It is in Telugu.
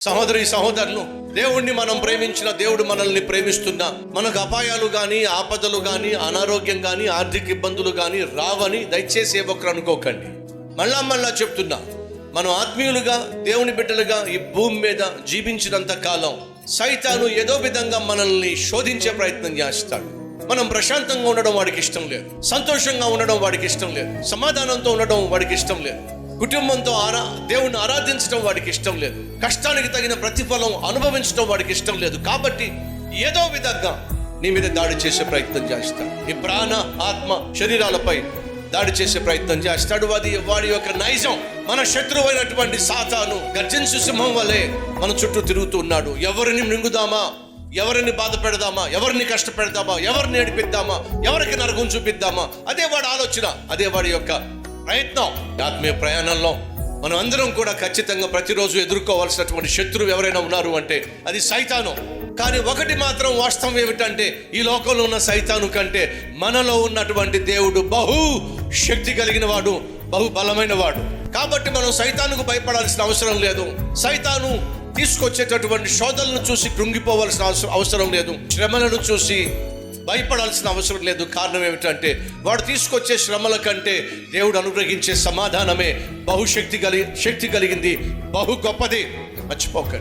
సహోదరి సహోదరులు, దేవుణ్ణి మనం ప్రేమించిన దేవుడు మనల్ని ప్రేమిస్తున్నా మనకు అపాయాలు గాని, ఆపదలు గాని, అనారోగ్యం గాని, ఆర్థిక ఇబ్బందులు గాని రావని దయచేసి ఏ ఒక్కరు అనుకోకండి. మళ్ళా చెప్తున్నా, మనం ఆత్మీయులుగా దేవుని బిడ్డలుగా ఈ భూమి మీద జీవించినంత కాలం సైతాను ఏదో విధంగా మనల్ని శోధించే ప్రయత్నం చేస్తాడు. మనం ప్రశాంతంగా ఉండడం వాడికి ఇష్టం లేదు, సంతోషంగా ఉండడం వాడికి ఇష్టం లేదు, సమాధానంతో ఉండడం వాడికి ఇష్టం లేదు, కుటుంబంతో దేవుణ్ణి ఆరాధించడం వాడికి ఇష్టం లేదు, కష్టానికి తగిన ప్రతిఫలం అనుభవించడం వాడికి ఇష్టం లేదు. కాబట్టి ఏదో విధంగా నీ మీద దాడి చేసే ప్రయత్నం చేస్తాడు. నీ ప్రాణ, ఆత్మ, శరీరాలపై దాడి చేసే ప్రయత్నం చేస్తాడు. వాడి యొక్క నైజం. మన శత్రువైనటువంటి సాతాను గర్జించు సింహం వలె మన చుట్టూ తిరుగుతూ ఉన్నాడు. ఎవరిని మృంగుదామా, ఎవరిని బాధ పెడదామా, ఎవరిని కష్టపెడదామా, ఎవరిని ఏడిపిద్దామా, ఎవరికి నరకం చూపిద్దామా, అదే వాడి ఆలోచన, అదే వాడి యొక్క ప్రయత్నం. ఆత్మీయ ప్రయాణంలో మనం అందరం కూడా ఖచ్చితంగా ప్రతిరోజు ఎదుర్కోవాల్సినటువంటి శత్రువు ఎవరైనా ఉన్నారు అంటే అది సైతాను. కానీ ఒకటి మాత్రం వాస్తవం ఏమిటంటే, ఈ లోకంలో ఉన్న సైతాను కంటే మనలో ఉన్నటువంటి దేవుడు బహు శక్తి కలిగిన వాడు, బహు బలమైన వాడు. కాబట్టి మనం సైతానుకు భయపడాల్సిన అవసరం లేదు. సైతాను తీసుకొచ్చేటటువంటి శోధనలను చూసి కృంగిపోవాల్సిన అవసరం లేదు. శ్రమలను చూసి భయపడాల్సిన అవసరం లేదు. కారణం ఏమిటంటే, వాడు తీసుకొచ్చే శ్రమల కంటే దేవుడు అనుగ్రహించే సమాధానమే శక్తి కలిగింది, బహు గొప్పది. మర్చిపోకండి.